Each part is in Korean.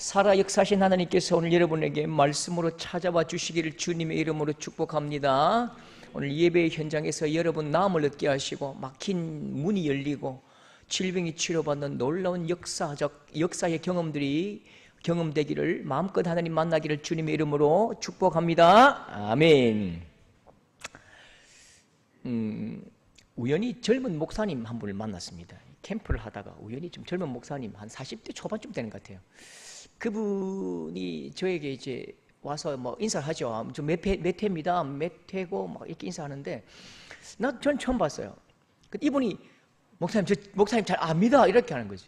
살아 역사하신 하나님께서 오늘 여러분에게 말씀으로 찾아와 주시기를 주님의 이름으로 축복합니다. 오늘 예배의 현장에서 여러분 나음을 얻게 하시고 막힌 문이 열리고 질병이 치료받는 놀라운 역사의 경험들이 경험되기를 마음껏 하나님 만나기를 주님의 이름으로 축복합니다. 아멘. 우연히 젊은 목사님 한 분을 만났습니다. 캠프를 하다가 우연히 좀 젊은 목사님 한 40대 초반쯤 되는 것 같아요. 그분이 저에게 이제 와서 뭐 인사를 하죠. 저 몇 회입니다. 몇 회고 막 이렇게 인사하는데 전 처음 봤어요. 이분이 목사님 잘 압니다 이렇게 하는 거죠.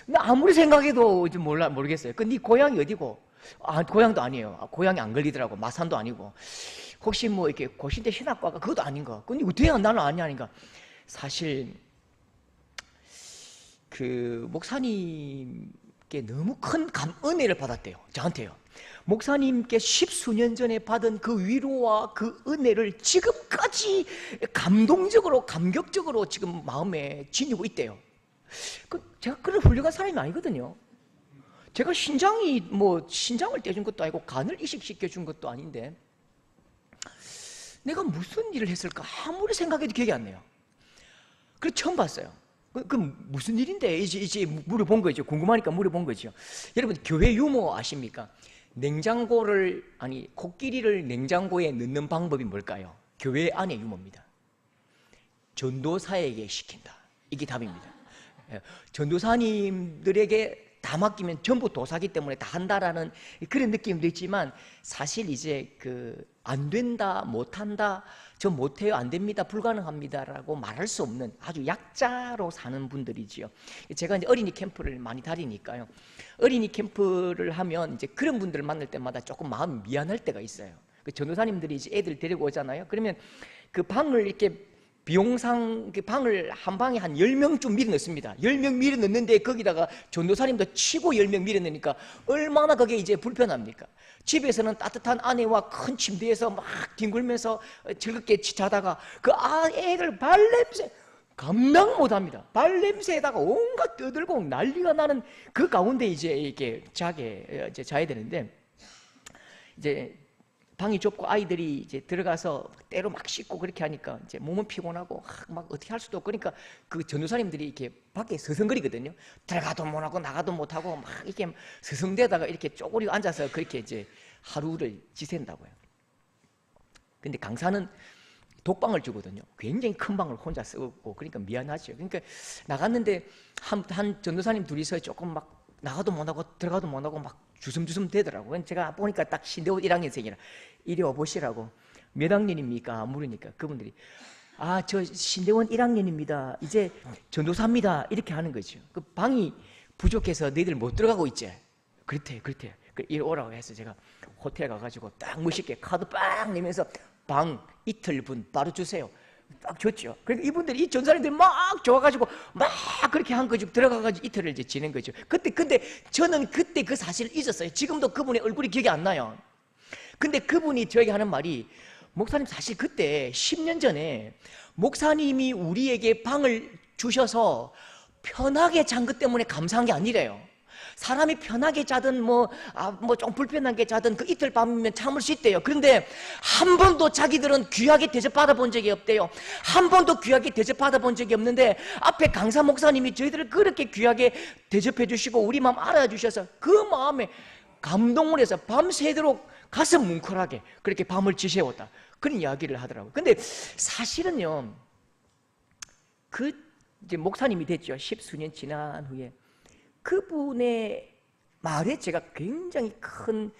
근데 아무리 생각해도 좀 모르겠어요. 네 고향이 어디고? 고향도 아니에요. 고향이 안 걸리더라고. 마산도 아니고. 혹시 뭐 이렇게 고신대 신학과가 그것도 아닌가? 근데 어떻게 나는 아니니까 사실 그 목사님께 너무 큰 은혜를 받았대요. 저한테요. 목사님께 10수년 전에 받은 그 위로와 그 은혜를 지금까지 감동적으로 감격적으로 지금 마음에 지니고 있대요. 제가 그런 훌륭한 사람이 아니거든요. 제가 신장을 떼준 것도 아니고 간을 이식시켜 준 것도 아닌데 내가 무슨 일을 했을까 아무리 생각해도 기억이 안 나요. 그래서 처음 봤어요. 그 무슨 일인데 이제 물어본 거죠. 궁금하니까 물어본 거죠. 여러분 교회 유머 아십니까? 코끼리를 냉장고에 넣는 방법이 뭘까요? 교회 안의 유머입니다. 전도사에게 시킨다. 이게 답입니다. 전도사님들에게 다 맡기면 전부 도사기 때문에 다 한다라는 그런 느낌도 있지만 사실 이제 안 된다, 못한다, 저 못해요, 안 됩니다, 불가능합니다라고 말할 수 없는 아주 약자로 사는 분들이지요. 제가 이제 어린이 캠프를 많이 다니니까요. 어린이 캠프를 하면 이제 그런 분들을 만날 때마다 조금 마음이 미안할 때가 있어요. 전도사님들이 이제 애들 데리고 오잖아요. 그러면 그 방을 이렇게 비용상 그 방을 한 방에 한 10명쯤 밀어 넣습니다. 10명 밀어 넣는데 거기다가 전도사님도 치고 10명 밀어 넣으니까 얼마나 그게 이제 불편합니까? 집에서는 따뜻한 아내와 큰 침대에서 막 뒹굴면서 즐겁게 자다가 애들 발냄새 감당 못합니다. 발냄새에다가 온갖 떠들고 난리가 나는 그 가운데 이제 이렇게 자야 되는데 이제 방이 좁고 아이들이 이제 들어가서 때로 막 씻고 그렇게 하니까 이제 몸은 피곤하고 막 어떻게 할 수도 없고 그러니까 그 전도사님들이 이렇게 밖에 서성거리거든요. 들어가도 못하고 나가도 못하고 막 이렇게 서성대다가 이렇게 쪼그리고 앉아서 그렇게 이제 하루를 지샌다고요. 근데 강사는 독방을 주거든요. 굉장히 큰 방을 혼자 쓰고 그러니까 미안하죠. 그러니까 나갔는데 한 전도사님 둘이서 조금 막 나가도 못하고 들어가도 못하고 막 주섬주섬 되더라고요. 제가 보니까 딱 신대원 1학년생이라 이리 와보시라고. 몇 학년입니까? 물으니까 그분들이 저 신대원 1학년입니다. 이제 전도사입니다. 이렇게 하는 거죠. 그 방이 부족해서 너희들 못 들어가고 있지? 그렇대. 이리 오라고 해서 제가 호텔 가가지고 딱 멋있게 카드 빵 내면서 방 이틀분 바로 주세요. 딱 줬죠. 그러니까 이분들이 이 전사님들이 막 좋아가지고 막 그렇게 한 거죠. 들어가가지고 이틀을 이제 지낸 거죠. 근데 저는 그때 그 사실을 잊었어요. 지금도 그분의 얼굴이 기억이 안 나요. 근데 그분이 저에게 하는 말이 목사님 사실 그때 10년 전에 목사님이 우리에게 방을 주셔서 편하게 잔 것 때문에 감사한 게 아니래요. 사람이 편하게 자든 좀 불편하게 자든 그 이틀 밤이면 참을 수 있대요. 그런데 한 번도 자기들은 귀하게 대접받아 본 적이 없대요. 한 번도 귀하게 대접받아 본 적이 없는데 앞에 강사 목사님이 저희들을 그렇게 귀하게 대접해 주시고 우리 마음 알아주셔서 그 마음에 감동을 해서 밤새도록 가슴 뭉클하게 그렇게 밤을 지새웠다. 그런 이야기를 하더라고요. 근데 사실은요, 이제 목사님이 됐죠. 10수년 지난 후에 그분의 말에 제가 굉장히 큰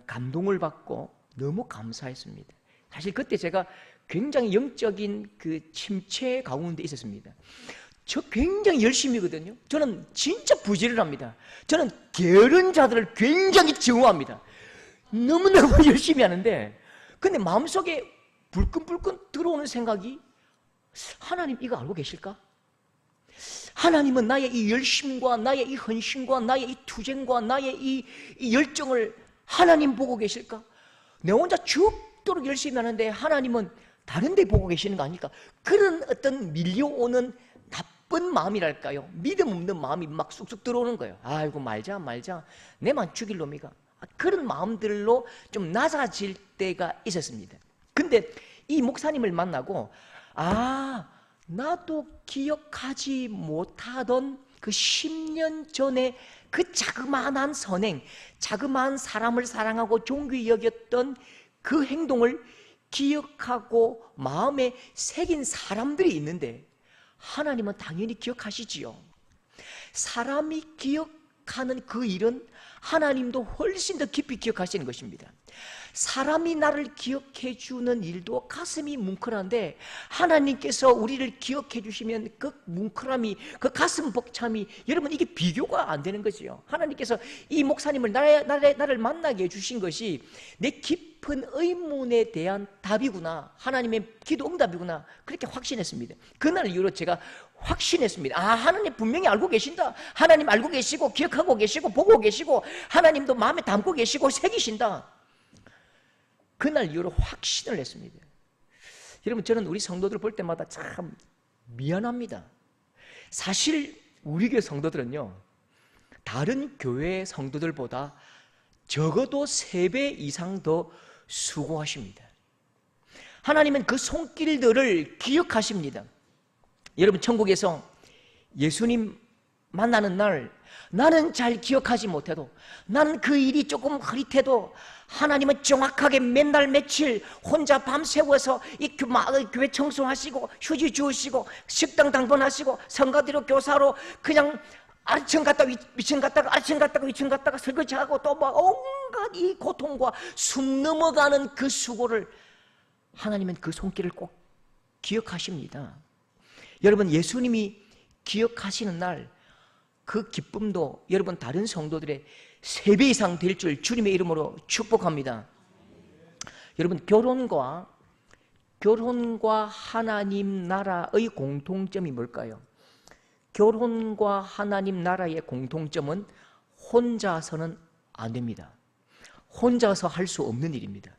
감동을 받고 너무 감사했습니다. 사실 그때 제가 굉장히 영적인 그 침체 가운데 있었습니다. 저 굉장히 열심히거든요. 저는 진짜 부지런합니다. 저는 게으른 자들을 굉장히 증오합니다. 너무너무 열심히 하는데 근데 마음속에 불끈불끈 들어오는 생각이 하나님 이거 알고 계실까? 하나님은 나의 이 열심과 나의 이 헌신과 나의 이 투쟁과 나의 이 열정을 하나님 보고 계실까? 내 혼자 죽도록 열심히 하는데 하나님은 다른 데 보고 계시는 거 아닐까? 그런 어떤 밀려오는 나쁜 마음이랄까요? 믿음 없는 마음이 막 쑥쑥 들어오는 거예요. 아이고 말자 내만 죽일 놈이가. 그런 마음들로 좀 낮아질 때가 있었습니다. 근데 이 목사님을 만나고 나도 기억하지 못하던 그 10년 전에 그 자그마한 선행, 자그마한 사람을 사랑하고 존귀히 여겼던 그 행동을 기억하고 마음에 새긴 사람들이 있는데 하나님은 당연히 기억하시지요. 사람이 기억하는 그 일은 하나님도 훨씬 더 깊이 기억하시는 것입니다. 사람이 나를 기억해 주는 일도 가슴이 뭉클한데 하나님께서 우리를 기억해 주시면 그 뭉클함이, 그 가슴 벅참이, 여러분 이게 비교가 안 되는 거지요. 하나님께서 이 목사님을 나를 만나게 해주신 것이 내 깊은 의문에 대한 답이구나, 하나님의 기도 응답이구나, 그렇게 확신했습니다. 그날 이후로 제가 확신했습니다. 하나님 분명히 알고 계신다. 하나님 알고 계시고 기억하고 계시고 보고 계시고 하나님도 마음에 담고 계시고 새기신다. 그날 이후로 확신을 했습니다. 여러분, 저는 우리 성도들 볼 때마다 참 미안합니다. 사실 우리 교회 성도들은요, 다른 교회 성도들보다 적어도 3배 이상 더 수고하십니다. 하나님은 그 손길들을 기억하십니다. 여러분, 천국에서 예수님 만나는 날 나는 잘 기억하지 못해도, 나는 그 일이 조금 흐릿해도 하나님은 정확하게 맨날 며칠 혼자 밤새워서 이 교회 청소하시고 휴지 주우시고 식당 당번하시고 성가대로 교사로 그냥 아래층 갔다 위층 갔다가 아래층 갔다가 위층 갔다가 설거지하고 또 막 온갖 이 고통과 숨 넘어가는 그 수고를 하나님은 그 손길을 꼭 기억하십니다. 여러분, 예수님이 기억하시는 날 그 기쁨도 여러분 다른 성도들의 3배 이상 될 줄 주님의 이름으로 축복합니다. 여러분, 결혼과 하나님 나라의 공통점이 뭘까요? 결혼과 하나님 나라의 공통점은 혼자서는 안 됩니다. 혼자서 할 수 없는 일입니다.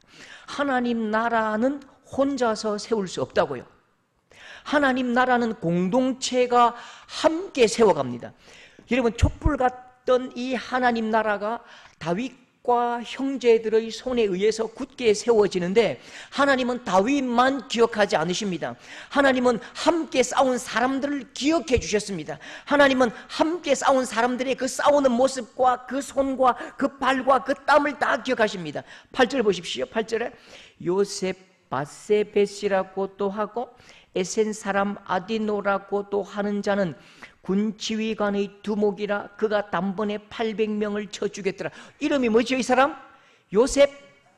하나님 나라는 혼자서 세울 수 없다고요. 하나님 나라는 공동체가 함께 세워갑니다. 여러분, 촛불 같던 이 하나님 나라가 다윗과 형제들의 손에 의해서 굳게 세워지는데 하나님은 다윗만 기억하지 않으십니다. 하나님은 함께 싸운 사람들을 기억해 주셨습니다. 하나님은 함께 싸운 사람들의 그 싸우는 모습과 그 손과 그 발과 그 땀을 다 기억하십니다. 8절 보십시오. 8절에 요셉 바세벳이라고 또 하고 에센 사람 아디노라고 또 하는 자는 군 지휘관의 두목이라 그가 단번에 800명을 쳐 죽였더라. 이름이 뭐죠, 이 사람? 요셉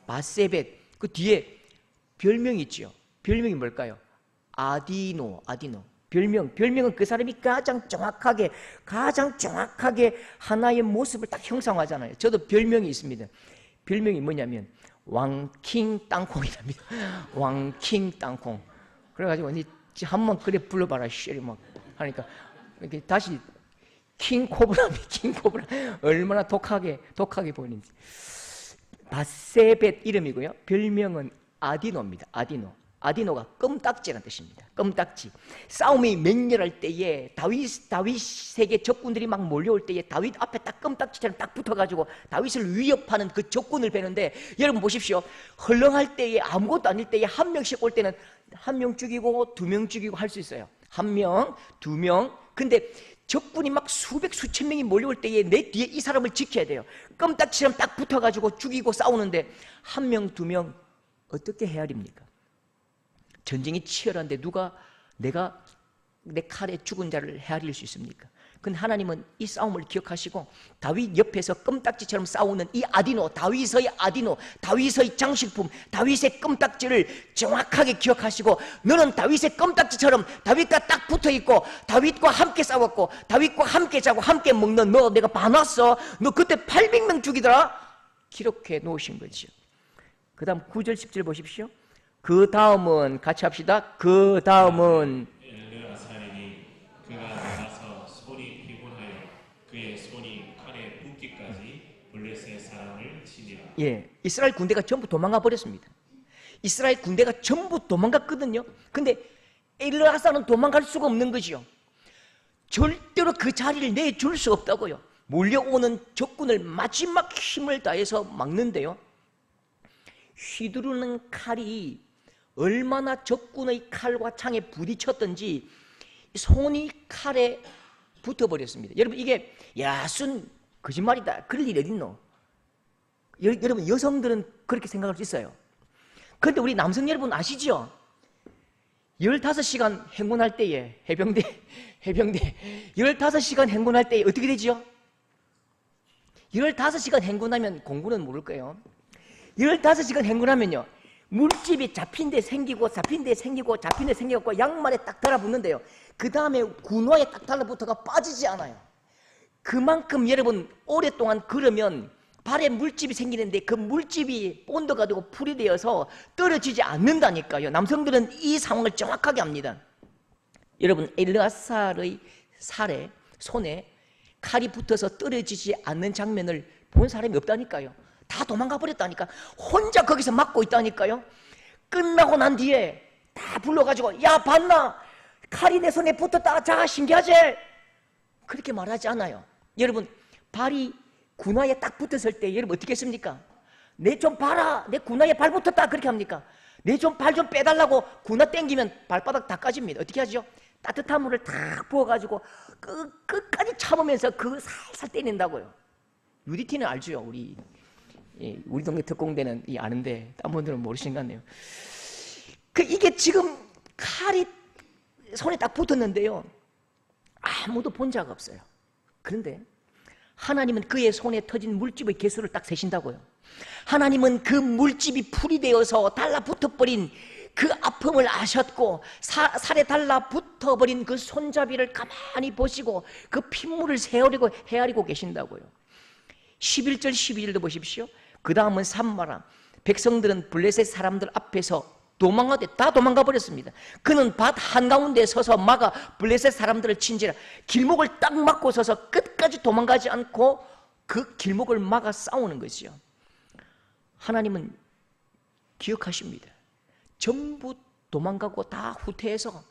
바세벳. 그 뒤에 별명이 있죠. 별명이 뭘까요? 아디노. 별명은 그 사람이 가장 정확하게 하나의 모습을 딱 형상화하잖아요. 저도 별명이 있습니다. 별명이 뭐냐면 왕킹 땅콩이랍니다. 왕킹 땅콩. 그래가지고 언니 한번 그래 불러봐라 쉐리 막 하니까 이렇게 다시 킹코브라 얼마나 독하게 보이는지. 바세벳 이름이고요. 별명은 아디노입니다. 아디노가 껌딱지라는 뜻입니다. 껌딱지. 싸움이 맹렬할 때에 다윗에게 적군들이 막 몰려올 때에 다윗 앞에 딱 껌딱지처럼 딱 붙어가지고 다윗을 위협하는 그 적군을 베는데, 여러분 보십시오. 헐렁할 때에, 아무것도 아닐 때에 한 명씩 올 때는 한 명 죽이고 2명 죽이고 할 수 있어요. 1명, 2명. 근데 적군이 막 수천 명이 몰려올 때에 내 뒤에 이 사람을 지켜야 돼요. 껌딱지처럼 딱 붙어가지고 죽이고 싸우는데 1명, 2명 어떻게 헤아립니까? 전쟁이 치열한데 누가 내가 내 칼에 죽은 자를 헤아릴 수 있습니까? 근데 하나님은 이 싸움을 기억하시고 다윗 옆에서 껌딱지처럼 싸우는 이 아디노, 다윗의 장식품, 다윗의 껌딱지를 정확하게 기억하시고, 너는 다윗의 껌딱지처럼 다윗과 딱 붙어있고 다윗과 함께 싸웠고 다윗과 함께 자고 함께 먹는 너, 내가 봐놨어. 너 그때 800명 죽이더라. 기록해 놓으신 거죠. 그 다음 9절 10절 보십시오. 그 다음은 같이 합시다. 그 다음은 엘르아살이 그가 나가서 손이 피곤하여 그의 손이 칼에 붓기까지 블레셋 사람을 치니라. 예, 이스라엘 군대가 전부 도망가 버렸습니다. 이스라엘 군대가 전부 도망갔거든요. 근데 엘르아살은 도망갈 수가 없는 거죠. 절대로 그 자리를 내줄 수 없다고요. 몰려오는 적군을 마지막 힘을 다해서 막는데요, 휘두르는 칼이 얼마나 적군의 칼과 창에 부딪혔던지 손이 칼에 붙어버렸습니다. 여러분, 이게 야순 거짓말이다, 그럴 일이 어딨노? 여러분, 여성들은 그렇게 생각할 수 있어요. 그런데 우리 남성 여러분 아시죠? 15시간 행군할 때에 해병대 15시간 행군할 때에 어떻게 되죠? 15시간 행군하면, 공군은 모를 거예요. 15시간 행군하면요, 물집이 잡힌 데 생기고 잡힌 데 생기고 잡힌 데 생겨갖고 양말에 딱 달라붙는데요, 그 다음에 군화에 딱 달라붙어가 빠지지 않아요. 그만큼 여러분 오랫동안 걸으면 발에 물집이 생기는데 그 물집이 본드가지고 풀이 되어서 떨어지지 않는다니까요. 남성들은 이 상황을 정확하게 압니다. 여러분, 엘르아살의 살에, 손에 칼이 붙어서 떨어지지 않는 장면을 본 사람이 없다니까요. 다 도망가 버렸다니까. 혼자 거기서 막고 있다니까요. 끝나고 난 뒤에 다 불러가지고, 야, 봤나? 칼이 내 손에 붙었다. 자, 신기하지? 그렇게 말하지 않아요. 여러분, 발이 군화에 딱 붙었을 때 여러분 어떻게 했습니까? 내 좀 봐라, 내 군화에 발 붙었다, 그렇게 합니까? 내 좀 발 좀 빼달라고 군화 땡기면 발바닥 다 까집니다. 어떻게 하죠? 따뜻한 물을 탁 부어가지고 끝까지 참으면서 그 살살 때린다고요. UDT는 알죠? 우리 동네 특공대는 아는데 딴 분들은 모르시는 것 같네요. 이게 지금 칼이 손에 딱 붙었는데요, 아무도 본 적 없어요. 그런데 하나님은 그의 손에 터진 물집의 개수를 딱 세신다고요. 하나님은 그 물집이 풀이 되어서 달라붙어버린 그 아픔을 아셨고, 살에 달라붙어버린 그 손잡이를 가만히 보시고 그 핏물을 헤아리고 계신다고요. 11절 12절도 보십시오. 그 다음은 산마라. 백성들은 블레셋 사람들 앞에서 다 도망가 버렸습니다. 그는 밭 한가운데 서서 막아 블레셋 사람들을 친지라. 길목을 딱 막고 서서 끝까지 도망가지 않고 그 길목을 막아 싸우는 것이요. 하나님은 기억하십니다. 전부 도망가고 다 후퇴해서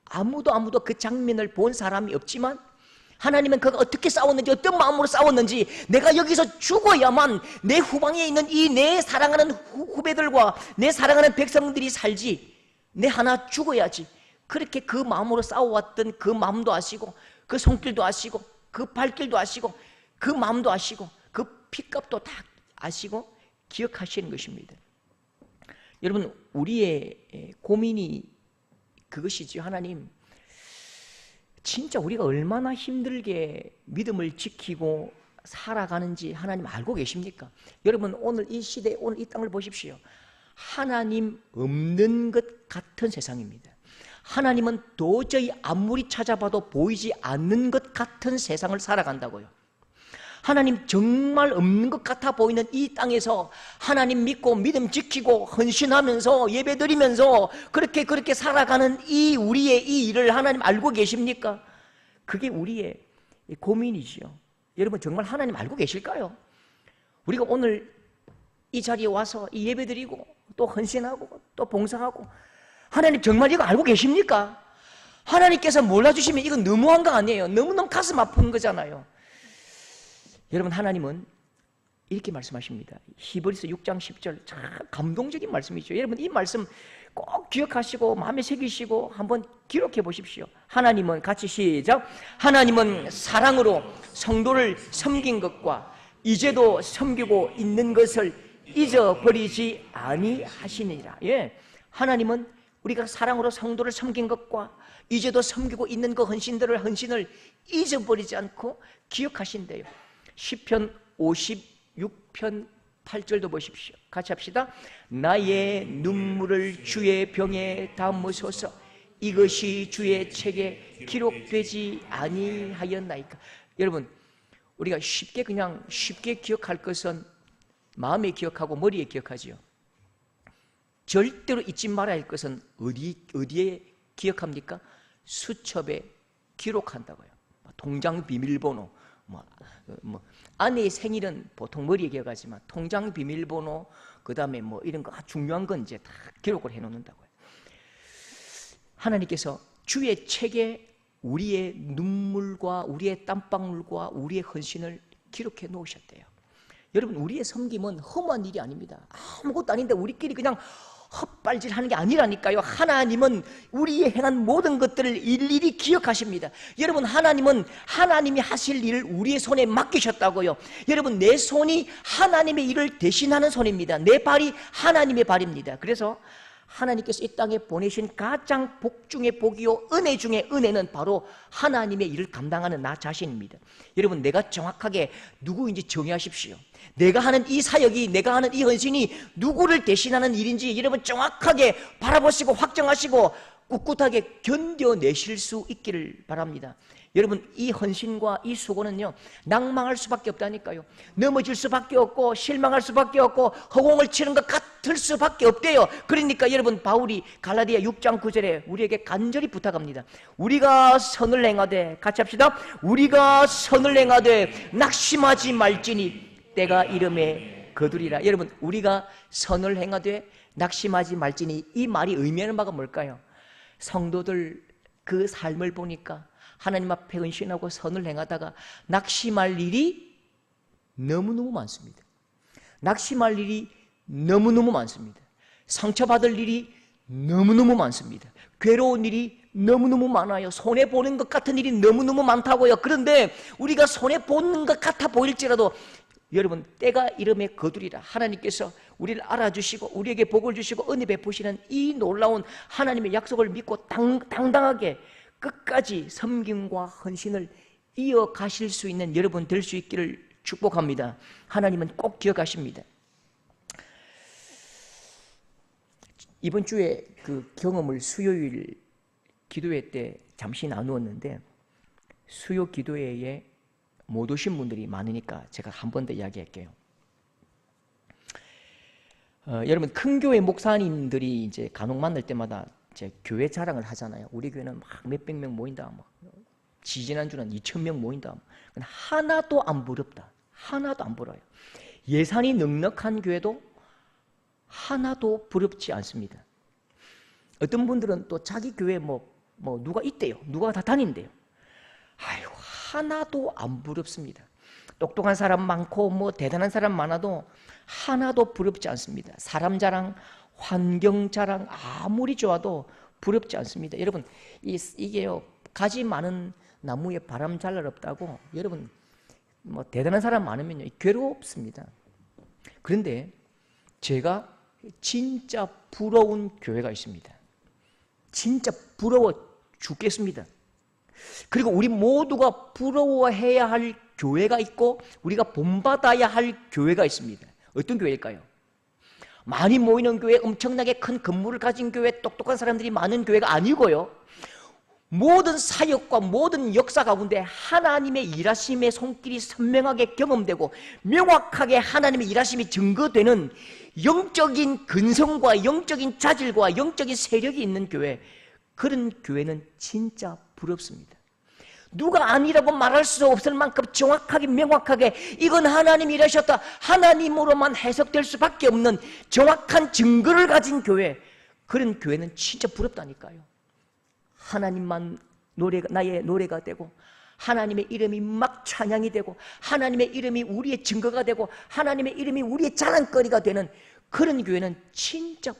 아무도 그 장면을 본 사람이 없지만, 하나님은 그가 어떻게 싸웠는지, 어떤 마음으로 싸웠는지, 내가 여기서 죽어야만 내 후방에 있는 이 내 사랑하는 후배들과 내 사랑하는 백성들이 살지, 내 하나 죽어야지, 그렇게 그 마음으로 싸워왔던 그 마음도 아시고, 그 손길도 아시고, 그 발길도 아시고, 그 마음도 아시고, 그 핏값도 다 아시고 기억하시는 것입니다. 여러분, 우리의 고민이 그것이죠. 하나님, 진짜 우리가 얼마나 힘들게 믿음을 지키고 살아가는지 하나님 알고 계십니까? 여러분, 오늘 이 시대, 오늘 이 땅을 보십시오. 하나님 없는 것 같은 세상입니다. 하나님은 도저히 아무리 찾아봐도 보이지 않는 것 같은 세상을 살아간다고요. 하나님 정말 없는 것 같아 보이는 이 땅에서 하나님 믿고 믿음 지키고 헌신하면서 예배드리면서 그렇게 살아가는 우리의 이 일을 하나님 알고 계십니까? 그게 우리의 고민이지요. 여러분, 정말 하나님 알고 계실까요? 우리가 오늘 이 자리에 와서 이 예배드리고 또 헌신하고 또 봉사하고, 하나님 정말 이거 알고 계십니까? 하나님께서 몰라주시면 이건 너무한 거 아니에요? 너무너무 가슴 아픈 거잖아요. 여러분, 하나님은 이렇게 말씀하십니다. 히브리서 6장 10절, 참 감동적인 말씀이죠. 여러분, 이 말씀 꼭 기억하시고 마음에 새기시고 한번 기록해 보십시오. 하나님은, 같이 시작. 하나님은 사랑으로 성도를 섬긴 것과 이제도 섬기고 있는 것을 잊어버리지 아니하시니라. 예, 하나님은 우리가 사랑으로 성도를 섬긴 것과 이제도 섬기고 있는 그 헌신을 잊어버리지 않고 기억하신대요. 시편 56편 8절도 보십시오. 같이 합시다. 나의 눈물을 주의 병에 담으소서. 이것이 주의 책에 기록되지 아니하였나이까. 여러분, 우리가 쉽게 기억할 것은 마음에 기억하고 머리에 기억하지요. 절대로 잊지 말아야 할 것은 어디에 기억합니까? 수첩에 기록한다고요. 통장 비밀번호, 아내의 생일은 보통 머리에 기억하지만 통장 비밀번호, 그 다음에 이런 거 중요한 건 이제 다 기록을 해놓는다고요. 하나님께서 주의 책에 우리의 눈물과 우리의 땀방울과 우리의 헌신을 기록해 놓으셨대요. 여러분, 우리의 섬김은 험한 일이 아닙니다. 아무것도 아닌데 우리끼리 그냥 헛발질하는 게 아니라니까요. 하나님은 우리의 행한 모든 것들을 일일이 기억하십니다. 여러분, 하나님은 하나님이 하실 일을 우리의 손에 맡기셨다고요. 여러분, 내 손이 하나님의 일을 대신하는 손입니다. 내 발이 하나님의 발입니다. 그래서 하나님께서 이 땅에 보내신 가장 복 중의 복이요 은혜 중의 은혜는 바로 하나님의 일을 감당하는 나 자신입니다. 여러분, 내가 정확하게 누구인지 정의하십시오. 내가 하는 이 사역이, 내가 하는 이 헌신이 누구를 대신하는 일인지 여러분 정확하게 바라보시고 확정하시고 꿋꿋하게 견뎌내실 수 있기를 바랍니다. 여러분, 이 헌신과 이 수고는요, 낭망할 수밖에 없다니까요. 넘어질 수밖에 없고 실망할 수밖에 없고 허공을 치는 것 같을 수밖에 없대요. 그러니까 여러분, 바울이 갈라디아 6장 9절에 우리에게 간절히 부탁합니다. 우리가 선을 행하되, 같이 합시다. 우리가 선을 행하되 낙심하지 말지니 때가 이름에 거두리라. 여러분, 우리가 선을 행하되 낙심하지 말지니, 이 말이 의미하는 바가 뭘까요? 성도들 그 삶을 보니까 하나님 앞에 헌신하고 선을 행하다가 낙심할 일이 너무너무 많습니다. 낙심할 일이 너무너무 많습니다. 상처받을 일이 너무너무 많습니다. 괴로운 일이 너무너무 많아요. 손해보는 것 같은 일이 너무너무 많다고요. 그런데 우리가 손해보는 것 같아 보일지라도 여러분, 때가 이름에 거두리라. 하나님께서 우리를 알아주시고 우리에게 복을 주시고 은혜 베푸시는 이 놀라운 하나님의 약속을 믿고 당당하게 끝까지 섬김과 헌신을 이어가실 수 있는 여러분 될 수 있기를 축복합니다. 하나님은 꼭 기억하십니다. 이번 주에 그 경험을 수요일 기도회 때 잠시 나누었는데, 수요 기도회에 못 오신 분들이 많으니까 제가 한 번 더 이야기할게요. 여러분, 큰 교회 목사님들이 이제 간혹 만날 때마다 이제 교회 자랑을 하잖아요. 우리 교회는 막 몇백 명 모인다. 지지난주는 2,000명 모인다. 하나도 안 부럽다. 하나도 안 부러워요. 예산이 넉넉한 교회도 하나도 부럽지 않습니다. 어떤 분들은 또 자기 교회 뭐 누가 있대요. 누가 다 다닌대요. 아유, 하나도 안 부럽습니다. 똑똑한 사람 많고 대단한 사람 많아도 하나도 부럽지 않습니다. 사람 자랑, 환경 자랑 아무리 좋아도 부럽지 않습니다. 여러분, 이게요, 가지 많은 나무에 바람 잘 날 없다고, 여러분 대단한 사람 많으면요 괴롭습니다. 그런데 제가 진짜 부러운 교회가 있습니다. 진짜 부러워 죽겠습니다. 그리고 우리 모두가 부러워해야 할 교회가 있고 우리가 본받아야 할 교회가 있습니다. 어떤 교회일까요? 많이 모이는 교회, 엄청나게 큰 건물을 가진 교회, 똑똑한 사람들이 많은 교회가 아니고요, 모든 사역과 모든 역사 가운데 하나님의 일하심의 손길이 선명하게 경험되고 명확하게 하나님의 일하심이 증거되는 영적인 근성과 영적인 자질과 영적인 세력이 있는 교회, 그런 교회는 진짜 부럽습니다. 누가 아니라고 말할 수 없을 만큼 정확하게 명확하게 이건 하나님이 일하셨다, 하나님으로만 해석될 수밖에 없는 정확한 증거를 가진 교회, 그런 교회는 진짜 부럽다니까요. 하나님만 나의 노래가 되고 하나님의 이름이 막 찬양이 되고 하나님의 이름이 우리의 증거가 되고 하나님의 이름이 우리의 자랑거리가 되는 그런 교회는 진짜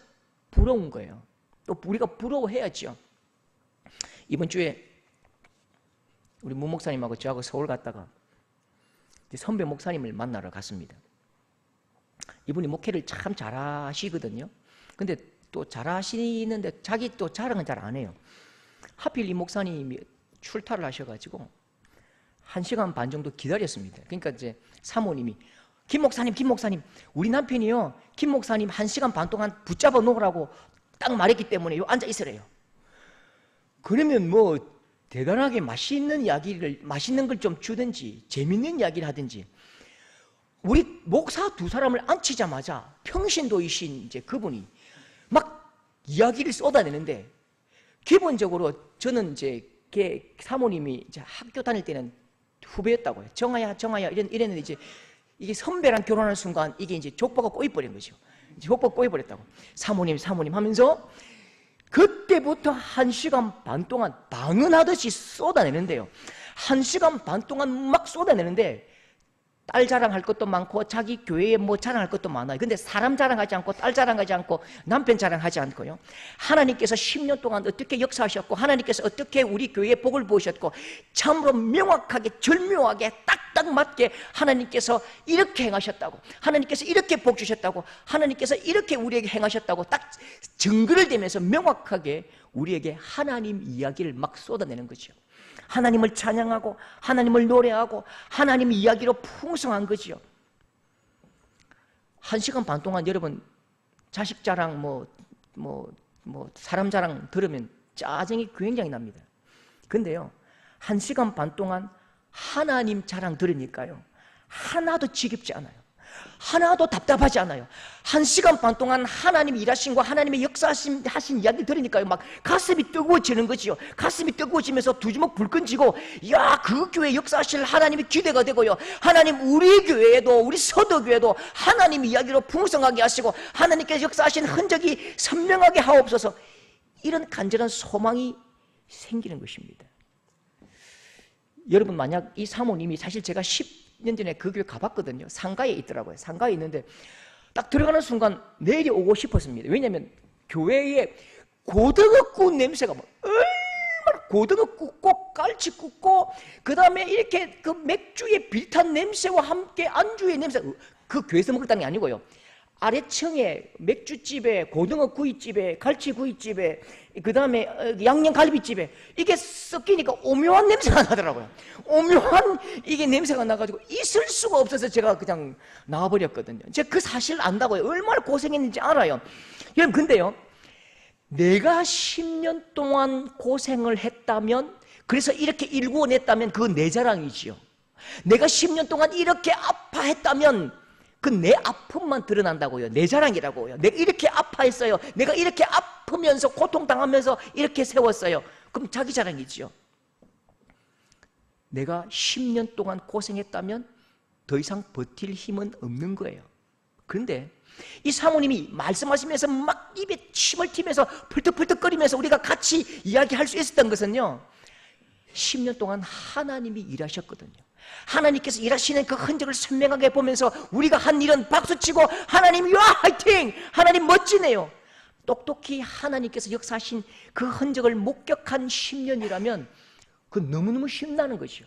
부러운 거예요. 또 우리가 부러워해야죠. 이번 주에 우리 문 목사님하고 저하고 서울 갔다가 선배 목사님을 만나러 갔습니다. 이분이 목회를 참 잘하시거든요. 근데 또 잘하시는데 자기 또 자랑은 잘 안 해요. 하필 이 목사님이 출타를 하셔가지고 1시간 반 정도 기다렸습니다. 그러니까 이제 사모님이 김 목사님 우리 남편이요 김 목사님 1시간 반 동안 붙잡아 놓으라고 딱 말했기 때문에 앉아 있으래요. 그러면 대단하게 맛있는 걸 좀 주든지 재밌는 이야기를 하든지, 우리 목사 두 사람을 앉히자마자 평신도이신 이제 그분이 막 이야기를 쏟아내는데, 기본적으로 저는 이제 사모님이 이제 학교 다닐 때는 후배였다고요. 정아야 이랬는데 이제 이게 선배랑 결혼하는 순간 이게 이제 족보가 꼬여버린 거죠. 이제 족보가 꼬여버렸다고. 사모님 하면서 그때 그때부터 1시간 반 동안 방언하듯이 쏟아내는데요. 1시간 반 동안 막 쏟아내는데 딸 자랑할 것도 많고 자기 교회에 뭐 자랑할 것도 많아요. 근데 사람 자랑하지 않고 딸 자랑하지 않고 남편 자랑하지 않고요. 하나님께서 10년 동안 어떻게 역사하셨고 하나님께서 어떻게 우리 교회에 복을 부으셨고 참으로 명확하게 절묘하게 딱딱 맞게 하나님께서 이렇게 행하셨다고, 하나님께서 이렇게 복 주셨다고, 하나님께서 이렇게 우리에게 행하셨다고 딱 증거를 대면서 명확하게 우리에게 하나님 이야기를 막 쏟아내는 거죠. 하나님을 찬양하고 하나님을 노래하고 하나님 이야기로 풍성한 거지요. 1시간 반 동안 여러분 자식 자랑 사람 자랑 들으면 짜증이 굉장히 납니다. 근데요 1시간 반 동안 하나님 자랑 들으니까요 하나도 지겹지 않아요. 하나도 답답하지 않아요. 1시간 반 동안 하나님 일하신 거 하나님의 역사하신 이야기 들으니까요 막 가슴이 뜨거워지는 거지요. 가슴이 뜨거워지면서 두 주먹 불끈 쥐고 야, 그 교회 역사하실 하나님이 기대가 되고요. 하나님 우리 교회에도 우리 서도교회도 하나님 이야기로 풍성하게 하시고 하나님께서 역사하신 흔적이 선명하게 하옵소서. 이런 간절한 소망이 생기는 것입니다. 여러분 만약 이 사모님이 사실 제가 10년 전에 그 교회 가봤거든요. 상가에 있더라고요. 상가에 있는데 딱 들어가는 순간 내일 오고 싶었습니다. 왜냐하면 교회에 고등어 냄새가 막 얼마나 고등어 굽고 깔치 굽고 그 다음에 이렇게 그 맥주의 비릿한 냄새와 함께 안주의 냄새, 그 교회에서 먹었다는 게 아니고요. 아래층에 맥주집에 고등어 구이집에 갈치 구이집에 그 다음에 양념갈비집에 이게 섞이니까 오묘한 냄새가 나더라고요. 오묘한 이게 냄새가 나가지고 있을 수가 없어서 제가 그냥 나와버렸거든요. 제가 그 사실 안다고요. 얼마나 고생했는지 알아요. 여러분 근데요 내가 10년 동안 고생을 했다면, 그래서 이렇게 일구어냈다면 그건 내 자랑이지요. 내가 10년 동안 이렇게 아파했다면 그 내 아픔만 드러난다고요. 내 자랑이라고요. 내가 이렇게 아파했어요. 내가 이렇게 아프면서 고통당하면서 이렇게 세웠어요. 그럼 자기 자랑이지요. 내가 10년 동안 고생했다면 더 이상 버틸 힘은 없는 거예요. 그런데 이 사모님이 말씀하시면서 막 입에 침을 튀면서 펄떡펄떡거리면서 우리가 같이 이야기할 수 있었던 것은요 10년 동안 하나님이 일하셨거든요. 하나님께서 일하시는 그 흔적을 선명하게 보면서 우리가 한 일은 박수치고 하나님 야 화이팅! 하나님 멋지네요. 똑똑히 하나님께서 역사하신 그 흔적을 목격한 10년이라면 그건 너무너무 신나는 것이요.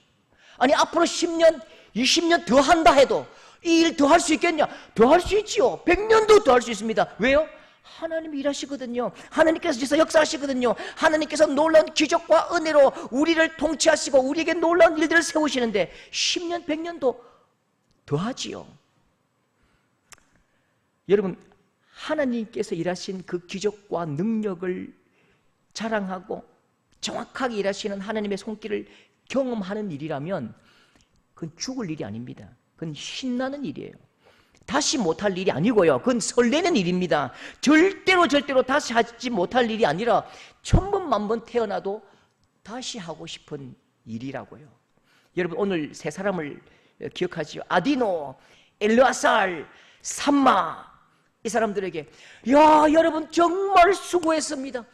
아니 앞으로 10년, 20년 더 한다 해도 이 일 더 할 수 있겠냐? 더 할 수 있지요. 100년도 더 할 수 있습니다. 왜요? 하나님이 일하시거든요. 하나님께서 역사하시거든요. 하나님께서 놀라운 기적과 은혜로 우리를 통치하시고 우리에게 놀라운 일들을 세우시는데 10년, 100년도 더 하지요. 여러분 하나님께서 일하신 그 기적과 능력을 자랑하고 정확하게 일하시는 하나님의 손길을 경험하는 일이라면 그건 죽을 일이 아닙니다. 그건 신나는 일이에요. 다시 못할 일이 아니고요. 그건 설레는 일입니다. 절대로 다시 하지 못할 일이 아니라 1000번 만번 태어나도 다시 하고 싶은 일이라고요. 여러분 오늘 세 사람을 기억하지요. 아디노, 엘르아살, 삼마. 이 사람들에게 야 여러분 정말 수고했습니다.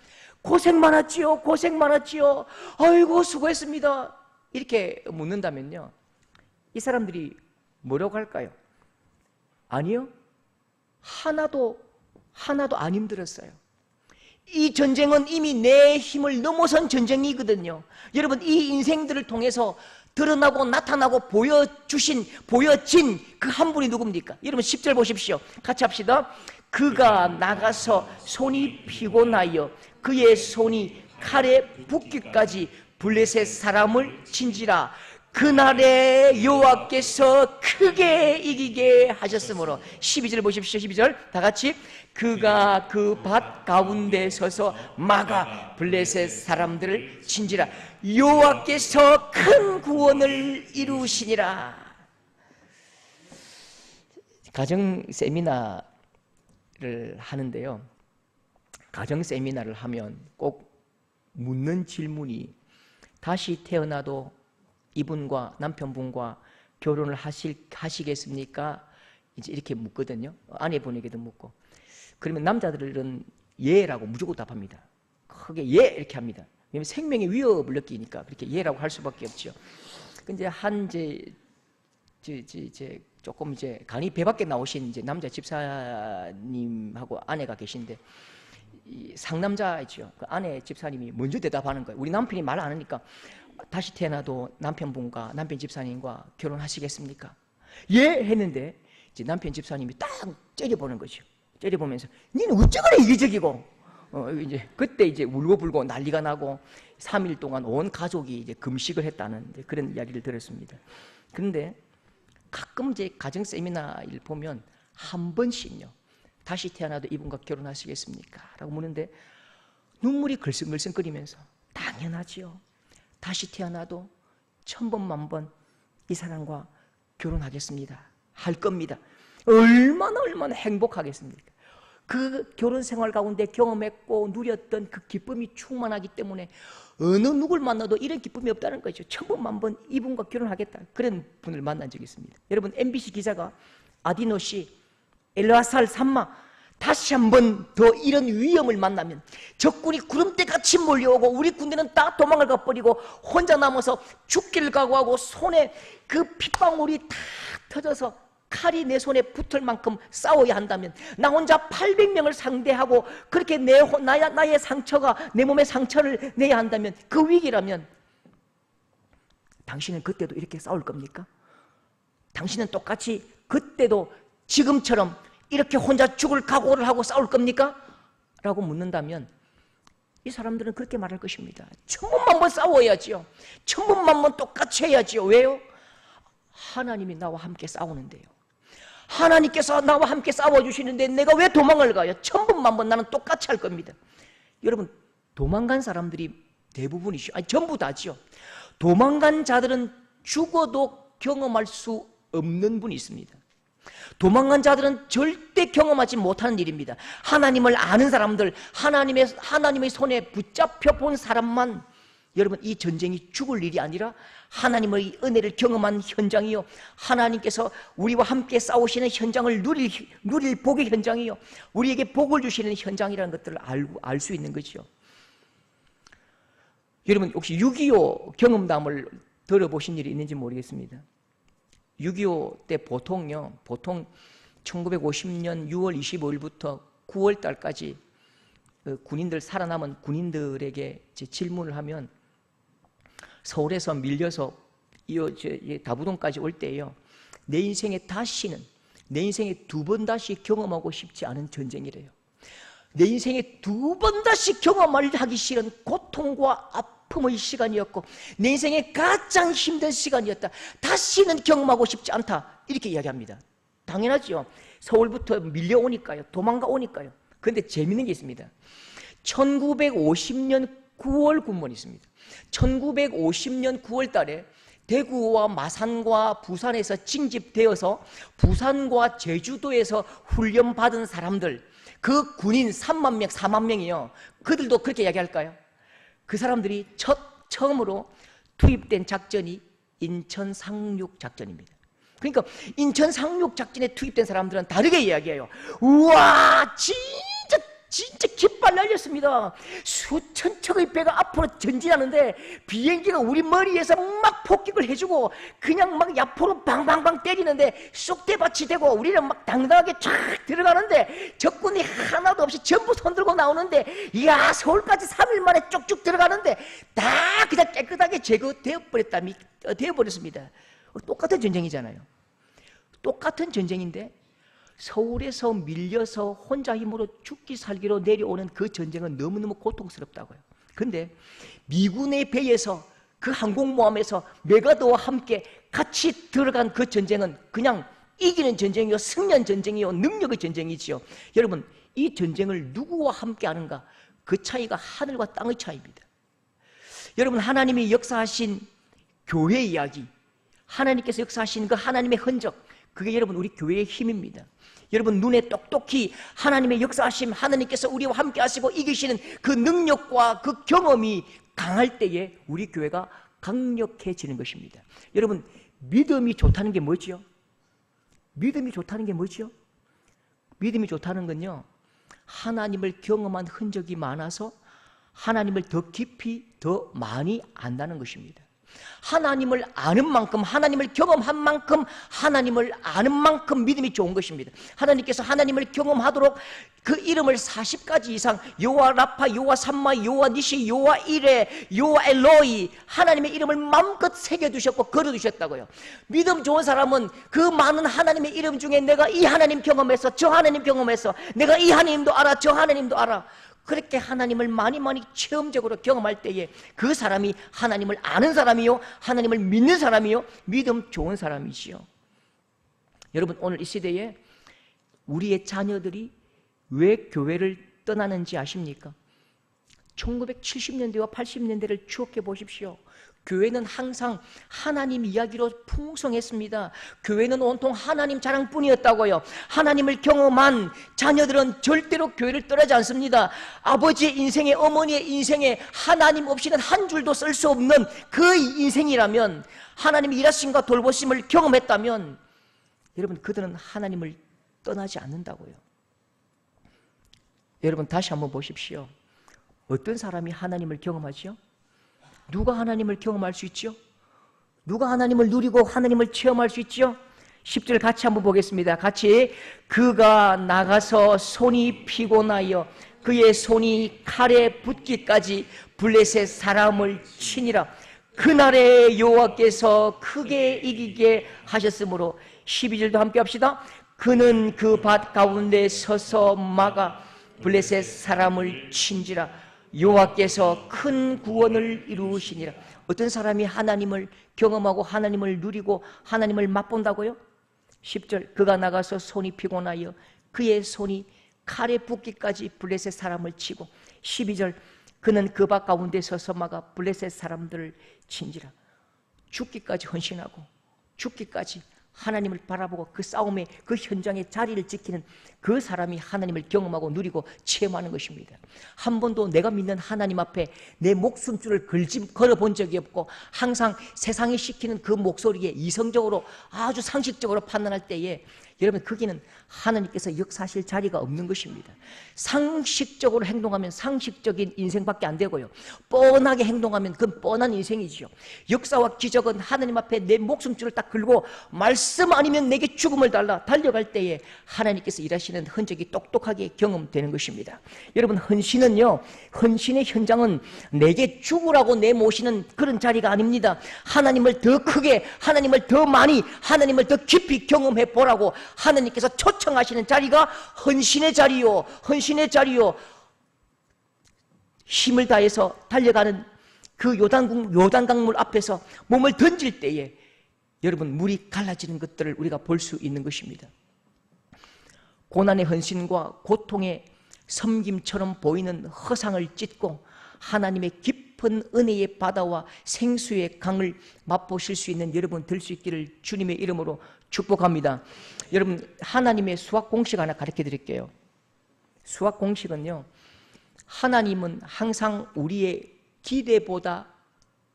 고생 많았지요. 고생 많았지요. 아이고 수고했습니다. 이렇게 묻는다면요 이 사람들이 뭐라고 할까요? 아니요 하나도 안 힘들었어요. 이 전쟁은 이미 내 힘을 넘어선 전쟁이거든요. 여러분 이 인생들을 통해서 드러나고 나타나고 보여진 그 한 분이 누굽니까? 여러분 10절 보십시오. 같이 합시다. 그가 나가서 손이 피곤하여 그의 손이 칼에 붓기까지 블레셋 사람을 친지라. 그날에 여호와께서 크게 이기게 하셨으므로. 12절 보십시오. 12절 다 같이. 그가 그 밭 가운데 서서 막아 블레셋 사람들을 친지라. 여호와께서 큰 구원을 이루시니라. 가정 세미나를 하는데요 가정 세미나를 하면 꼭 묻는 질문이 다시 태어나도 이분과 남편분과 결혼을 하시겠습니까? 이제 이렇게 묻거든요. 아내분에게도 묻고. 그러면 남자들은 예라고 무조건 답합니다. 크게 예 이렇게 합니다. 왜냐하면 생명의 위협을 느끼니까 그렇게 예라고 할 수밖에 없죠. 근데 조금 이제 간이 배 밖에 나오신 이제 남자 집사님하고 아내가 계신데 이 상남자이죠. 그 아내 집사님이 먼저 대답하는 거예요. 우리 남편이 말 안 하니까 다시 태어나도 남편분과 남편 집사님과 결혼하시겠습니까? 예 했는데 이제 남편 집사님이 딱 째려보는 거죠. 째려보면서 니는 어째 그래 이기적이고 이제 그때 이제 울고불고 난리가 나고 3일 동안 온 가족이 이제 금식을 했다는 그런 이야기를 들었습니다. 그런데 가끔 이제 가정 세미나를 보면 한 번씩요. 다시 태어나도 이분과 결혼하시겠습니까? 라고 묻는데 눈물이 글썽글썽거리면서 당연하지요. 다시 태어나도 1000번 만번 이 사람과 결혼하겠습니다. 할 겁니다. 얼마나 행복하겠습니까? 그 결혼 생활 가운데 경험했고 누렸던 그 기쁨이 충만하기 때문에 어느 누굴 만나도 이런 기쁨이 없다는 거죠. 1000번 만번 이분과 결혼하겠다. 그런 분을 만난 적이 있습니다. 여러분 MBC 기자가 아디노 씨, 엘라살 삼마 다시 한 번 더 이런 위험을 만나면 적군이 구름대같이 몰려오고 우리 군대는 다 도망을 가버리고 혼자 남아서 죽기를 각오하고 손에 그 핏방울이 다 터져서 칼이 내 손에 붙을 만큼 싸워야 한다면 나 혼자 800명을 상대하고 그렇게 나의 상처가 내 몸에 상처를 내야 한다면 그 위기라면 당신은 그때도 이렇게 싸울 겁니까? 당신은 똑같이 그때도 지금처럼 이렇게 혼자 죽을 각오를 하고 싸울 겁니까? 라고 묻는다면 이 사람들은 그렇게 말할 것입니다. 1000번만 싸워야지요. 1000번만 똑같이 해야지요. 왜요? 하나님이 나와 함께 싸우는데요. 하나님께서 나와 함께 싸워주시는데 내가 왜 도망을 가요? 1000번만 나는 똑같이 할 겁니다. 여러분 도망간 사람들이 대부분이죠. 아니 전부 다지요. 도망간 자들은 죽어도 경험할 수 없는 분이 있습니다. 도망간 자들은 절대 경험하지 못하는 일입니다. 하나님을 아는 사람들, 하나님의 손에 붙잡혀 본 사람만 여러분 이 전쟁이 죽을 일이 아니라 하나님의 은혜를 경험한 현장이요, 하나님께서 우리와 함께 싸우시는 현장을 누릴 복의 현장이요, 우리에게 복을 주시는 현장이라는 것들을 알 수 있는 거죠. 여러분 혹시 6.25 경험담을 들어보신 일이 있는지 모르겠습니다. 6.25 때 보통 1950년 6월 25일부터 9월 달까지 군인들, 살아남은 군인들에게 질문을 하면 서울에서 밀려서 다부동까지 올 때요, 내 인생에 다시는, 내 인생에 2번 다시 경험하고 싶지 않은 전쟁이래요. 내 인생에 2번 다시 경험을 하기 싫은 고통과 아픔의 시간이었고 내 인생에 가장 힘든 시간이었다. 다시는 경험하고 싶지 않다. 이렇게 이야기합니다. 당연하죠. 서울부터 밀려오니까요. 도망가 오니까요. 그런데 재미있는 게 있습니다. 1950년 9월 군번이 있습니다. 1950년 9월 달에 대구와 마산과 부산에서 징집되어서 부산과 제주도에서 훈련받은 사람들, 그 군인 3만 명, 4만 명이요. 그들도 그렇게 이야기할까요? 그 사람들이 처음으로 투입된 작전이 인천 상륙 작전입니다. 그러니까 인천 상륙 작전에 투입된 사람들은 다르게 이야기해요. 우와, 진짜 깃발 날렸습니다. 수천 척의 배가 앞으로 전진하는데 비행기가 우리 머리에서 막 폭격을 해주고 그냥 막 야포로 방방방 때리는데 쑥대밭이 되고 우리는 막 당당하게 쫙 들어가는데 적군이 하나도 없이 전부 손들고 나오는데, 이야, 서울까지 3일 만에 쭉쭉 들어가는데 다 그냥 깨끗하게 되어버렸습니다. 똑같은 전쟁이잖아요. 똑같은 전쟁인데 서울에서 밀려서 혼자 힘으로 죽기 살기로 내려오는 그 전쟁은 너무너무 고통스럽다고요. 그런데 미군의 배에서, 그 항공모함에서 메가더와 함께 같이 들어간 그 전쟁은 그냥 이기는 전쟁이요, 승리한 전쟁이요, 능력의 전쟁이지요. 여러분, 이 전쟁을 누구와 함께 하는가? 그 차이가 하늘과 땅의 차이입니다. 여러분, 하나님이 역사하신 교회 이야기, 하나님께서 역사하신 그 하나님의 흔적, 그게 여러분 우리 교회의 힘입니다. 여러분 눈에 똑똑히 하나님의 역사하심, 하나님께서 우리와 함께 하시고 이기시는 그 능력과 그 경험이 강할 때에 우리 교회가 강력해지는 것입니다. 여러분, 믿음이 좋다는 게 뭐지요? 믿음이 좋다는 게 뭐지요? 믿음이 좋다는 건요, 하나님을 경험한 흔적이 많아서 하나님을 더 깊이 더 많이 안다는 것입니다. 하나님을 아는 만큼, 하나님을 경험한 만큼, 하나님을 아는 만큼 믿음이 좋은 것입니다. 하나님께서 하나님을 경험하도록 그 이름을 40가지 이상, 여호와 라파, 여호와 삼마, 여호와 니시, 여호와 이레, 여호와 엘로이, 하나님의 이름을 마음껏 새겨두셨고 걸어두셨다고요. 믿음 좋은 사람은 그 많은 하나님의 이름 중에 내가 이 하나님 경험해서 저 하나님 경험해서 내가 이 하나님도 알아 저 하나님도 알아, 그렇게 하나님을 많이 체험적으로 경험할 때에 그 사람이 하나님을 아는 사람이요, 하나님을 믿는 사람이요, 믿음 좋은 사람이지요. 여러분, 오늘 이 시대에 우리의 자녀들이 왜 교회를 떠나는지 아십니까? 1970년대와 80년대를 추억해 보십시오. 교회는 항상 하나님 이야기로 풍성했습니다. 교회는 온통 하나님 자랑뿐이었다고요. 하나님을 경험한 자녀들은 절대로 교회를 떠나지 않습니다. 아버지의 인생에, 어머니의 인생에 하나님 없이는 한 줄도 쓸 수 없는 그 인생이라면, 하나님의 일하심과 돌보심을 경험했다면, 여러분, 그들은 하나님을 떠나지 않는다고요. 여러분, 다시 한번 보십시오. 어떤 사람이 하나님을 경험하죠? 누가 하나님을 경험할 수 있죠? 누가 하나님을 누리고 하나님을 체험할 수 있죠? 10절 같이 한번 보겠습니다. 같이. 그가 나가서 손이 피곤하여 그의 손이 칼에 붙기까지 블레셋 사람을 치니라. 그날에 여호와께서 크게 이기게 하셨으므로. 12절도 함께 합시다. 그는 그 밭 가운데 서서 막아 블레셋 사람을 친지라. 여호와께서 큰 구원을 이루시니라. 어떤 사람이 하나님을 경험하고 하나님을 누리고 하나님을 맛본다고요? 10절. 그가 나가서 손이 피곤하여 그의 손이 칼에 붓기까지 블레셋 사람을 치고. 12절. 그는 그 밭 가운데 서서 막아 블레셋 사람들을 친지라. 죽기까지 헌신하고 죽기까지 하나님을 바라보고 그 싸움의 그 현장의 자리를 지키는 그 사람이 하나님을 경험하고 누리고 체험하는 것입니다. 한 번도 내가 믿는 하나님 앞에 내 목숨줄을 걸어본 적이 없고, 항상 세상이 시키는 그 목소리에 이성적으로 아주 상식적으로 판단할 때에, 여러분, 거기는 하나님께서 역사하실 자리가 없는 것입니다. 상식적으로 행동하면 상식적인 인생밖에 안 되고요, 뻔하게 행동하면 그건 뻔한 인생이지요. 역사와 기적은 하나님 앞에 내 목숨줄을 딱 걸고 말씀 아니면 내게 죽음을 달라 달려갈 때에 하나님께서 일하시는 흔적이 똑똑하게 경험되는 것입니다. 여러분, 헌신은요, 헌신의 현장은 내게 죽으라고 내모시는 그런 자리가 아닙니다. 하나님을 더 크게, 하나님을 더 많이, 하나님을 더 깊이 경험해 보라고 하나님께서 초청하시는 자리가 헌신의 자리요, 헌신의 자리요. 힘을 다해서 달려가는 그 요단강물 앞에서 몸을 던질 때에 여러분, 물이 갈라지는 것들을 우리가 볼 수 있는 것입니다. 고난의 헌신과 고통의 섬김처럼 보이는 허상을 찢고 하나님의 깊은 은혜의 바다와 생수의 강을 맛보실 수 있는 여러분 될 수 있기를 주님의 이름으로 축복합니다. 여러분, 하나님의 수학 공식 하나 가르쳐 드릴게요. 수학 공식은요, 하나님은 항상 우리의 기대보다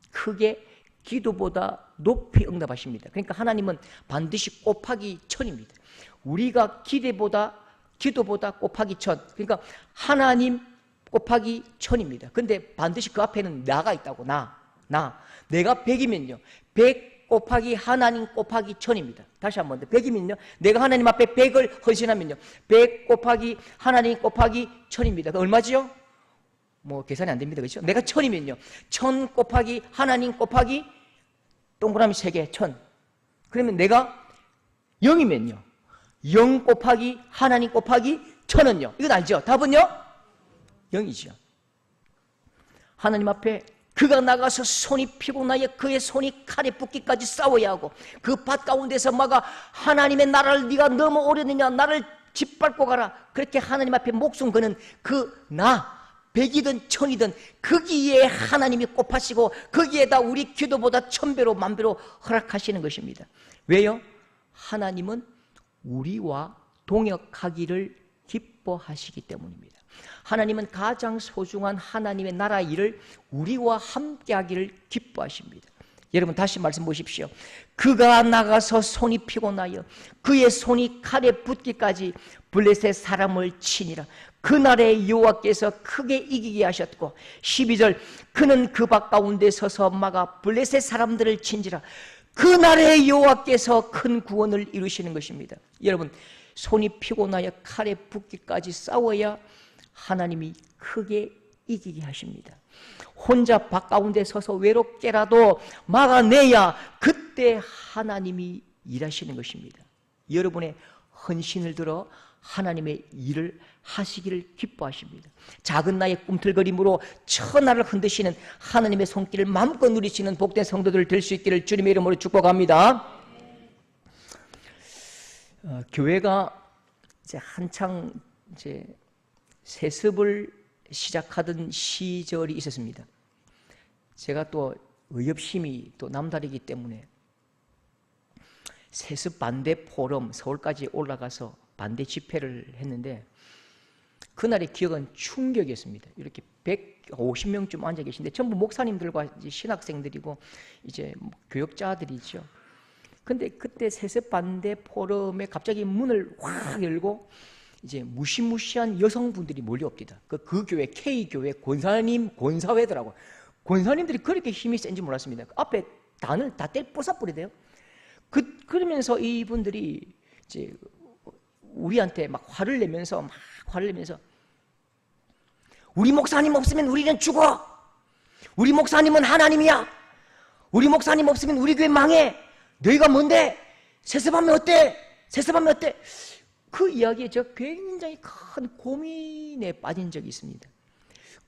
크게, 기도보다 높이 응답하십니다. 그러니까 하나님은 반드시 곱하기 1000입니다. 우리가 기대보다, 기도보다 곱하기 1000. 그러니까 하나님 곱하기 1000입니다. 근데 반드시 그 앞에는 나가 있다고. 내가 100이면요, 100 곱하기 하나님 곱하기 1000입니다. 다시 한번 더. 100이면요, 내가 하나님 앞에 100을 헌신하면요, 100 곱하기 하나님 곱하기 1000입니다. 얼마지요? 뭐 계산이 안 됩니다. 그렇죠? 내가 1000이면요, 1000 곱하기 하나님 곱하기 동그라미 3개 1000. 그러면 내가 0이면요, 0 곱하기 하나님 곱하기 1000은요, 이건 알죠? 답은요? 0이죠. 하나님 앞에 그가 나가서 손이 피곤하여 그의 손이 칼에 붓기까지 싸워야 하고, 그 밭 가운데서 막아 하나님의 나라를 네가 넘어오려느냐, 나를 짓밟고 가라, 그렇게 하나님 앞에 목숨 거는 그 나, 100이든 1000이든 거기에 하나님이 곱하시고 거기에다 우리 기도보다 1000배로 만배로 허락하시는 것입니다. 왜요? 하나님은 우리와 동역하기를 기뻐하시기 때문입니다. 하나님은 가장 소중한 하나님의 나라 일을 우리와 함께 하기를 기뻐하십니다. 여러분, 다시 말씀 보십시오. 그가 나가서 손이 피곤하여 그의 손이 칼에 붙기까지 블레셋 사람을 치니라. 그날에 여호와께서 크게 이기게 하셨고 12절 그는 그 밭 가운데 서서 막아 블레셋 사람들을 친지라. 그날에 여호와께서 큰 구원을 이루시는 것입니다. 여러분, 손이 피곤하여 칼에 붓기까지 싸워야 하나님이 크게 이기게 하십니다. 혼자 밭 가운데 서서 외롭게라도 막아내야 그때 하나님이 일하시는 것입니다. 여러분의 헌신을 들어 하나님의 일을 하시기를 기뻐하십니다. 작은 나의 꿈틀거림으로 천하를 흔드시는 하나님의 손길을 마음껏 누리시는 복된 성도들 될 수 있기를 주님의 이름으로 축복합니다. 교회가 이제 한창 이제 세습을 시작하던 시절이 있었습니다. 제가 또 의협심이 또 남다르기 때문에 세습 반대 포럼 서울까지 올라가서 반대 집회를 했는데 그날의 기억은 충격이었습니다. 이렇게 150명쯤 앉아 계신데 전부 목사님들과 이제 신학생들이고 이제 교역자들이죠. 근데 그때 세습 반대 포럼에 갑자기 문을 확 열고 이제 무시무시한 여성분들이 몰려옵니다. 그 교회 K교회 권사회더라고요. 권사님들이 그렇게 힘이 센지 몰랐습니다. 앞에 단을 다 부숴버리대요. 그러면서 이분들이 이제 우리한테 막 화를 내면서 우리 목사님 없으면 우리는 죽어. 우리 목사님은 하나님이야. 우리 목사님 없으면 우리 교회 망해. 너희가 뭔데? 세습하면 어때? 세습하면 어때? 그 이야기에 저 굉장히 큰 고민에 빠진 적이 있습니다.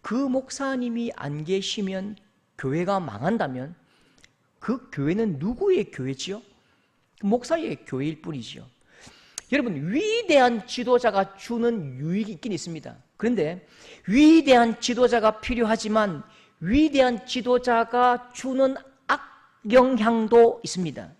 그 목사님이 안 계시면 교회가 망한다면 그 교회는 누구의 교회지요? 목사의 교회일 뿐이지요. 여러분, 위대한 지도자가 주는 유익이 있긴 있습니다. 그런데 위대한 지도자가 필요하지만 위대한 지도자가 주는 악영향도 있습니다.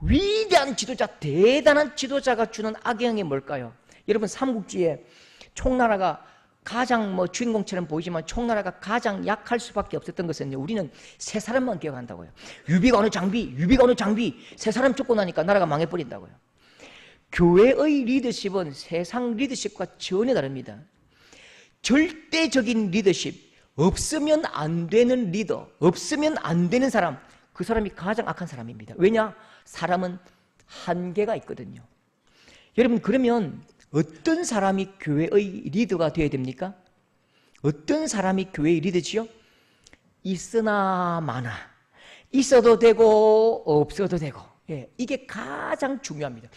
위대한 지도자, 대단한 지도자가 주는 악영향이 뭘까요? 여러분, 삼국지에 총나라가 가장 주인공처럼 보이지만 총나라가 가장 약할 수밖에 없었던 것은 우리는 세 사람만 기억한다고요. 유비가 어느 장비, 세 사람 죽고 나니까 나라가 망해버린다고요. 교회의 리더십은 세상 리더십과 전혀 다릅니다. 절대적인 리더십, 없으면 안 되는 리더, 없으면 안 되는 사람, 그 사람이 가장 악한 사람입니다. 왜냐? 사람은 한계가 있거든요. 여러분, 그러면 어떤 사람이 교회의 리더가 되어야 됩니까? 어떤 사람이 교회의 리더지요? 있으나 마나, 있어도 되고 없어도 되고, 이게 가장 중요합니다.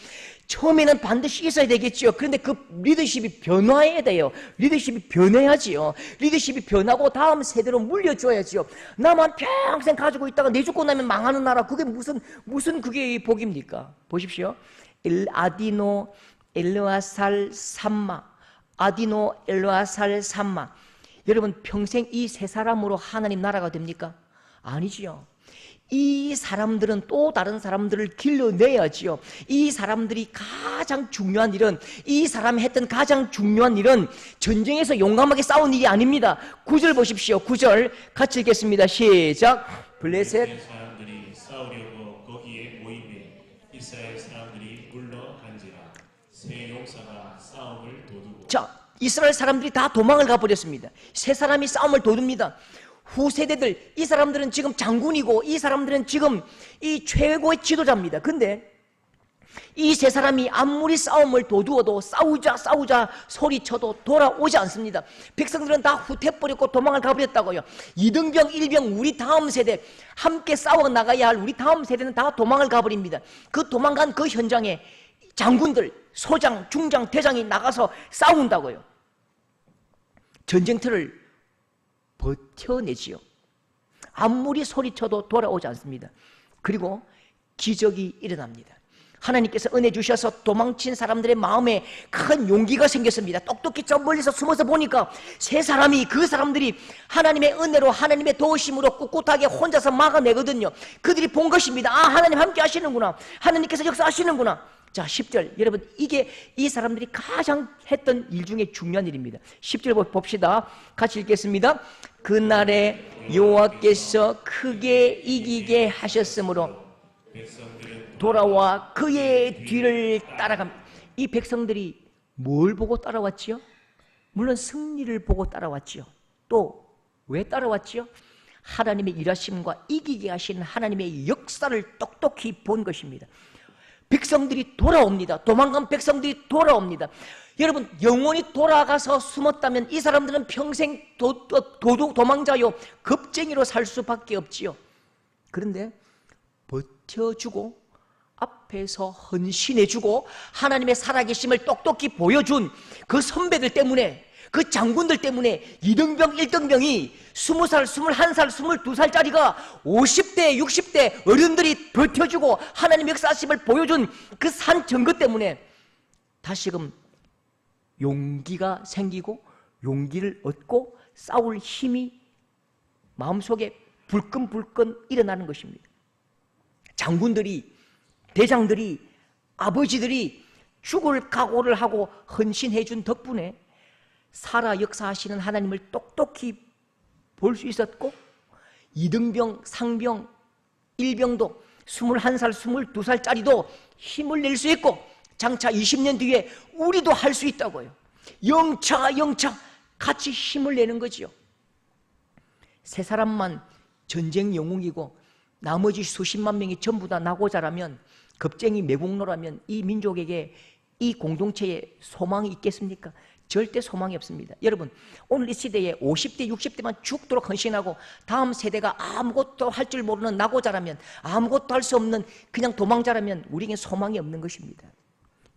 처음에는 반드시 있어야 되겠죠. 그런데 그 리더십이 변화해야 돼요. 리더십이 변해야지요. 리더십이 변하고 다음 세대로 물려줘야지요. 나만 평생 가지고 있다가 내 죽고 나면 망하는 나라, 그게 무슨 그게 복입니까? 보십시오. 아디노 엘르아살 삼마, 아디노 엘르아살 삼마. 여러분, 평생 이 세 사람으로 하나님 나라가 됩니까? 아니지요. 이 사람들은 또 다른 사람들을 길러내야지요. 이 사람들이 가장 중요한 일은, 이 사람이 했던 가장 중요한 일은 전쟁에서 용감하게 싸운 일이 아닙니다. 9절 보십시오. 9절 같이 읽겠습니다. 시작. 블레셋 사람들이 싸우려고 거기에 모임에 이스라엘 사람들이 물러간지라. 세 용사가 싸움을 도두고. 자, 이스라엘 사람들이 다 도망을 가버렸습니다. 세 사람이 싸움을 도둡니다. 후세대들, 이 사람들은 지금 장군이고 이 사람들은 지금 이 최고의 지도자입니다. 근데 이 세 사람이 아무리 싸움을 도두어도 싸우자 소리쳐도 돌아오지 않습니다. 백성들은 다 후퇴버렸고 도망을 가버렸다고요. 2등병 1병 우리 다음 세대, 함께 싸워 나가야 할 우리 다음 세대는 다 도망을 가버립니다. 그 도망간 그 현장에 장군들, 소장, 중장, 대장이 나가서 싸운다고요. 전쟁터를 버텨내지요. 아무리 소리쳐도 돌아오지 않습니다. 그리고 기적이 일어납니다. 하나님께서 은혜 주셔서 도망친 사람들의 마음에 큰 용기가 생겼습니다. 똑똑히 저 멀리서 숨어서 보니까 세 사람이, 그 사람들이 하나님의 은혜로, 하나님의 도우심으로 꿋꿋하게 혼자서 막아내거든요. 그들이 본 것입니다. 아, 하나님 함께 하시는구나. 하나님께서 역사하시는구나. 자, 10절. 여러분, 이게 이 사람들이 가장 했던 일 중에 중요한 일입니다. 10절 봅시다. 같이 읽겠습니다. 그날에 여호와께서 크게 이기게 하셨으므로 돌아와 그의 뒤를 따라갑니다. 이 백성들이 뭘 보고 따라왔지요? 물론 승리를 보고 따라왔지요. 또 왜 따라왔지요? 하나님의 일하심과 이기게 하시는 하나님의 역사를 똑똑히 본 것입니다. 백성들이 돌아옵니다. 도망간 백성들이 돌아옵니다. 여러분, 영원히 돌아가서 숨었다면 이 사람들은 평생 도둑 도망자요, 겁쟁이로 살 수밖에 없지요. 그런데 버텨주고 앞에서 헌신해주고 하나님의 살아계심을 똑똑히 보여준 그 선배들 때문에, 그 장군들 때문에 이등병, 1등병이 20살, 21살, 22살짜리가 50대, 60대 어른들이 버텨주고 하나님의 역사하심을 보여준 그 산 증거 때문에 다시금 용기가 생기고 용기를 얻고 싸울 힘이 마음속에 불끈불끈 일어나는 것입니다. 장군들이, 대장들이, 아버지들이 죽을 각오를 하고 헌신해 준 덕분에 살아 역사하시는 하나님을 똑똑히 볼 수 있었고, 이등병, 상병, 일병도 21살, 22살짜리도 힘을 낼 수 있고, 장차 20년 뒤에 우리도 할 수 있다고요. 영차 같이 힘을 내는 거지요. 세 사람만 전쟁 영웅이고 나머지 수십만 명이 전부 다 나고자라면, 겁쟁이 매국노라면 이 민족에게, 이 공동체에 소망이 있겠습니까? 절대 소망이 없습니다. 여러분, 오늘 이 시대에 50대, 60대만 죽도록 헌신하고 다음 세대가 아무것도 할 줄 모르는 나고자라면, 아무것도 할 수 없는 그냥 도망자라면 우리에겐 소망이 없는 것입니다.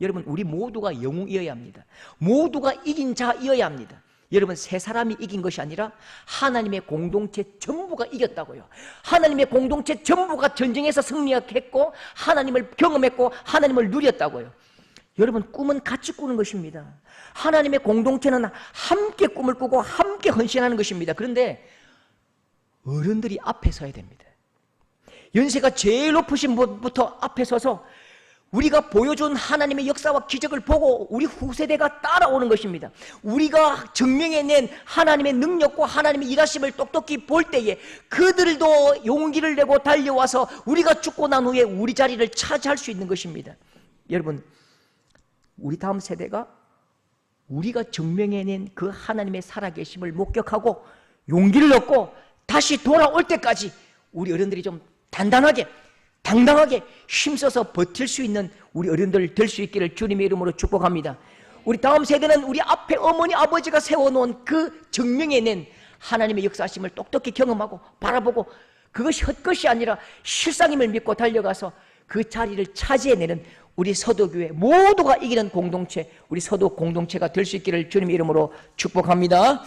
여러분, 우리 모두가 영웅이어야 합니다. 모두가 이긴 자이어야 합니다. 여러분, 세 사람이 이긴 것이 아니라 하나님의 공동체 전부가 이겼다고요. 하나님의 공동체 전부가 전쟁에서 승리했고 하나님을 경험했고 하나님을 누렸다고요. 여러분, 꿈은 같이 꾸는 것입니다. 하나님의 공동체는 함께 꿈을 꾸고 함께 헌신하는 것입니다. 그런데 어른들이 앞에 서야 됩니다. 연세가 제일 높으신 분부터 앞에 서서 우리가 보여준 하나님의 역사와 기적을 보고 우리 후세대가 따라오는 것입니다. 우리가 증명해낸 하나님의 능력과 하나님의 일하심을 똑똑히 볼 때에 그들도 용기를 내고 달려와서 우리가 죽고 난 후에 우리 자리를 차지할 수 있는 것입니다. 여러분, 우리 다음 세대가 우리가 증명해낸 그 하나님의 살아계심을 목격하고 용기를 얻고 다시 돌아올 때까지 우리 어른들이 좀 단단하게, 당당하게 힘써서 버틸 수 있는 우리 어른들 될 수 있기를 주님의 이름으로 축복합니다. 우리 다음 세대는 우리 앞에 어머니, 아버지가 세워놓은 그 증명해낸 하나님의 역사하심을 똑똑히 경험하고 바라보고 그것이 헛것이 아니라 실상임을 믿고 달려가서 그 자리를 차지해내는 우리 서도교회 모두가 이기는 공동체, 우리 서도 공동체가 될 수 있기를 주님의 이름으로 축복합니다.